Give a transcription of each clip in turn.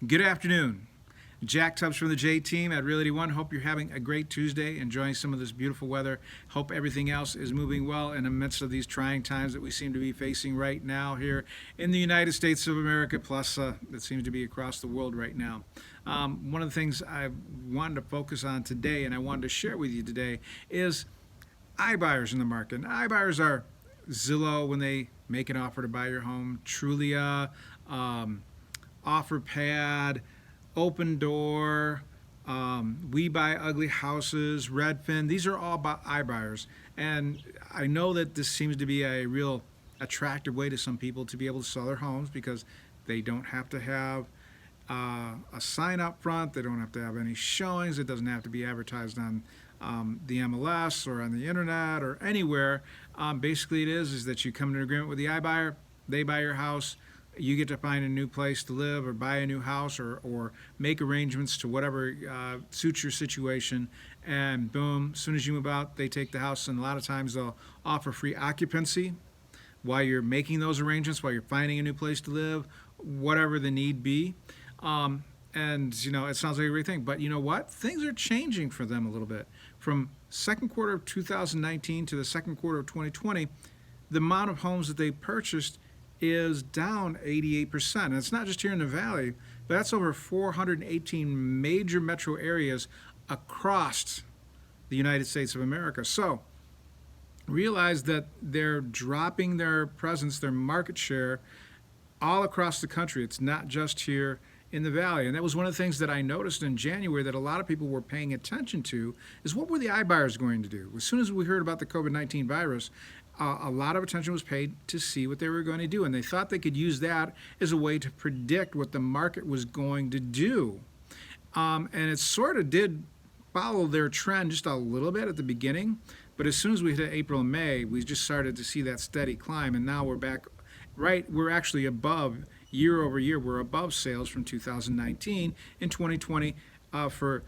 Good afternoon. Jack Tubbs from the J Team at Realty One. Hope you're having a great Tuesday, enjoying some of this beautiful weather. Hope everything else is moving well in the midst of these trying times that we seem to be facing right now here in the United States of America, plus that seems to be across the world right now. One of the things I wanted to focus on today and I wanted to share with you today is iBuyers in the market. And iBuyers are Zillow when they make an offer to buy your home, Trulia, OfferPad, Open Door, We Buy Ugly Houses, Redfin. These are all iBuyers. And I know that this seems to be a real attractive way to some people to be able to sell their homes because they don't have to have a sign up front. They don't have to have any showings. It doesn't have to be advertised on the MLS or on the internet or anywhere. Basically, it is that you come to an agreement with the iBuyer. They buy your house. You get to find a new place to live or buy a new house or make arrangements to whatever suits your situation. And boom, as soon as you move out, they take the house. And a lot of times they'll offer free occupancy while you're making those arrangements, while you're finding a new place to live, whatever the need be. And, you know, it sounds like a great thing. But you know what? Things are changing for them a little bit. From second quarter of 2019 to the second quarter of 2020, the amount of homes that they purchased is down 88%. And it's not just here in the Valley, but that's over 418 major metro areas across the United States of America. So realize that they're dropping their presence, their market share all across the country. It's not just here in the Valley. And that was one of the things that I noticed in January that a lot of people were paying attention to is what were the iBuyers going to do? As soon as we heard about the COVID-19 virus, a lot of attention was paid to see what they were going to do. And they thought they could use that as a way to predict what the market was going to do. And it sort of did follow their trend just a little bit at the beginning. But as soon as we hit April and May, we just started to see that steady climb. And now we're back, right? We're actually above, year over year, we're above sales from 2019 and 2020 for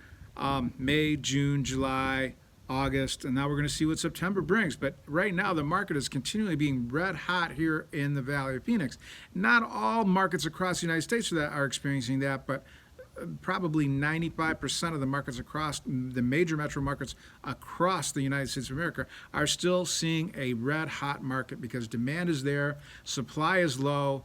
May, June, July, August, and now we're going to see what September brings. But right now, the market is continually being red hot here in the Valley of Phoenix. Not all markets across the United States are experiencing that, but probably 95% of the markets across the major metro markets across the United States of America are still seeing a red hot market because demand is there, supply is low,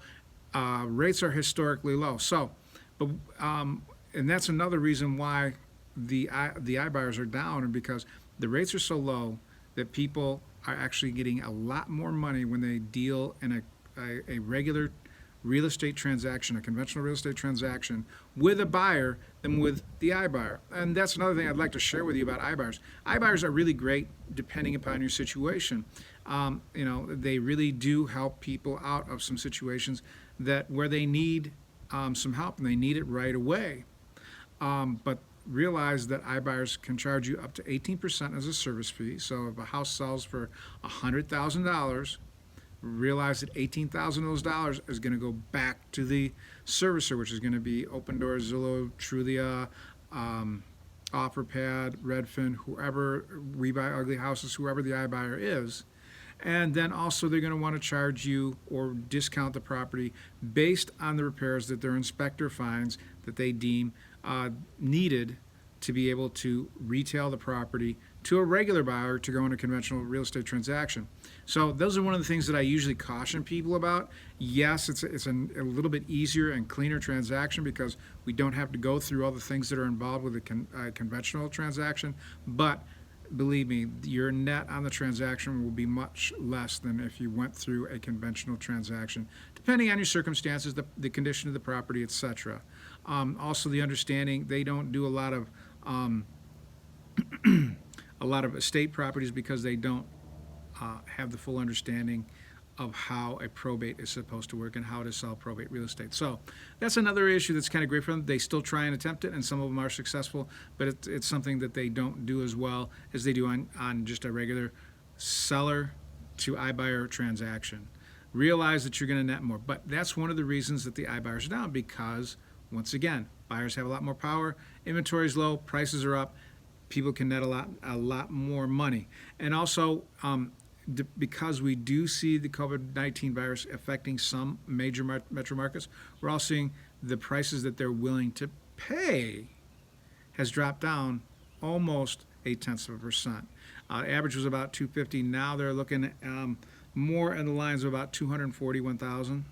rates are historically low. So, but and that's another reason why the iBuyers are down, and because the rates are so low that people are actually getting a lot more money when they deal in a regular real estate transaction, a conventional real estate transaction with a buyer than with the iBuyer. And that's another thing I'd like to share with you about iBuyers. iBuyers are really great depending upon your situation. You know, they really do help people out of some situations that where they need some help and they need it right away. But realize that iBuyers can charge you up to 18% as a service fee. So if a house sells for $100,000, realize that $18,000 of those dollars is going to go back to the servicer, which is going to be Open Door, Zillow, Trulia, OfferPad, Redfin, whoever, We Buy Ugly Houses, whoever the iBuyer is. And then also they're going to want to charge you or discount the property based on the repairs that their inspector finds that they deem needed to be able to retail the property to a regular buyer to go in a conventional real estate transaction. So those are one of the things that I usually caution people about. Yes, it's a little bit easier and cleaner transaction because we don't have to go through all the things that are involved with a conventional transaction, but believe me, your net on the transaction will be much less than if you went through a conventional transaction, depending on your circumstances, the condition of the property, etc. Also, the understanding they don't do a lot of estate properties because they don't have the full understanding of how a probate is supposed to work and how to sell probate real estate. So that's another issue that's kind of great for them. They still try and attempt it, and some of them are successful, but it's something that they don't do as well as they do on just a regular seller to iBuyer transaction. Realize that you're going to net more, but that's one of the reasons that the iBuyers are down because, once again, buyers have a lot more power, inventory is low, prices are up, people can net a lot more money. And also, because we do see the COVID-19 virus affecting some major metro markets, we're all seeing the prices that they're willing to pay has dropped down almost 0.8%. Average was about 250. Now they're looking more in the lines of about 241,000.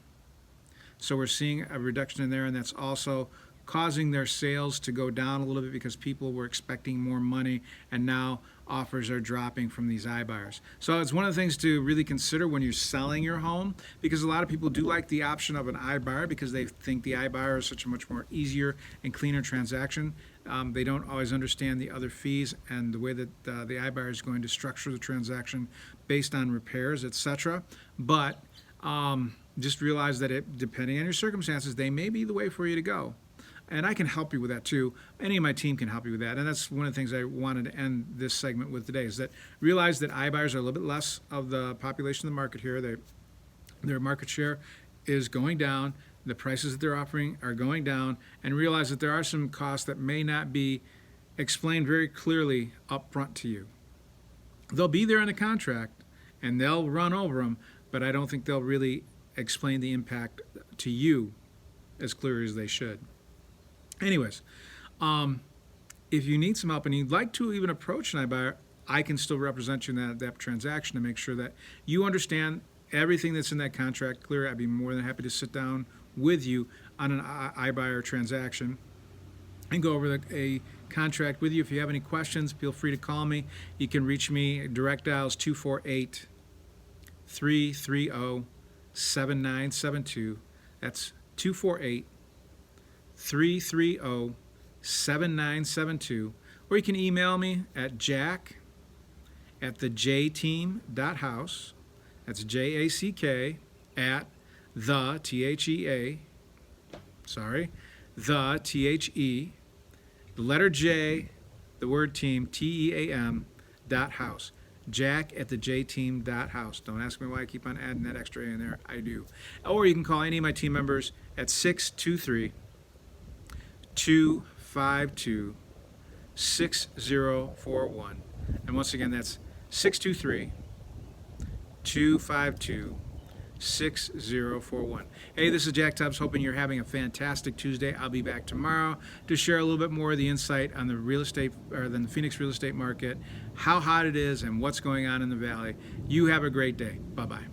So we're seeing a reduction in there, and that's also causing their sales to go down a little bit because people were expecting more money, and now offers are dropping from these iBuyers. So it's one of the things to really consider when you're selling your home, because a lot of people do like the option of an iBuyer because they think the iBuyer is such a much more easier and cleaner transaction. They don't always understand the other fees and the way that the iBuyer is going to structure the transaction based on repairs, etc. But just realize that depending on your circumstances, they may be the way for you to go. And I can help you with that too. Any of my team can help you with that. And that's one of the things I wanted to end this segment with today, is that realize that iBuyers are a little bit less of the population of the market here. Their market share is going down. The prices that they're offering are going down. And realize that there are some costs that may not be explained very clearly up front to you. They'll be there in the contract and they'll run over them, but I don't think they'll really explain the impact to you as clear as they should. Anyways, if you need some help and you'd like to even approach an iBuyer, I can still represent you in that transaction to make sure that you understand everything that's in that contract clear. I'd be more than happy to sit down with you on an iBuyer transaction and go over a contract with you. If you have any questions, feel free to call me. You can reach me. Direct dials 248-330-7972. That's 248-330-7972. Or you can email me at jack@thejteam.house. That's JACK at the THEA. The THE, the letter J, the word team, TEAM.house. Jack@thejteam.house. Don't ask me why I keep on adding that extra A in there. I do. Or you can call any of my team members at 623-252-6041. And once again, that's 623-252-6041. Hey, this is Jack Tubbs, hoping you're having a fantastic Tuesday. I'll be back tomorrow to share a little bit more of the insight on the real estate, or the Phoenix real estate market, how hot it is, and what's going on in the valley. You have a great day. Bye-bye.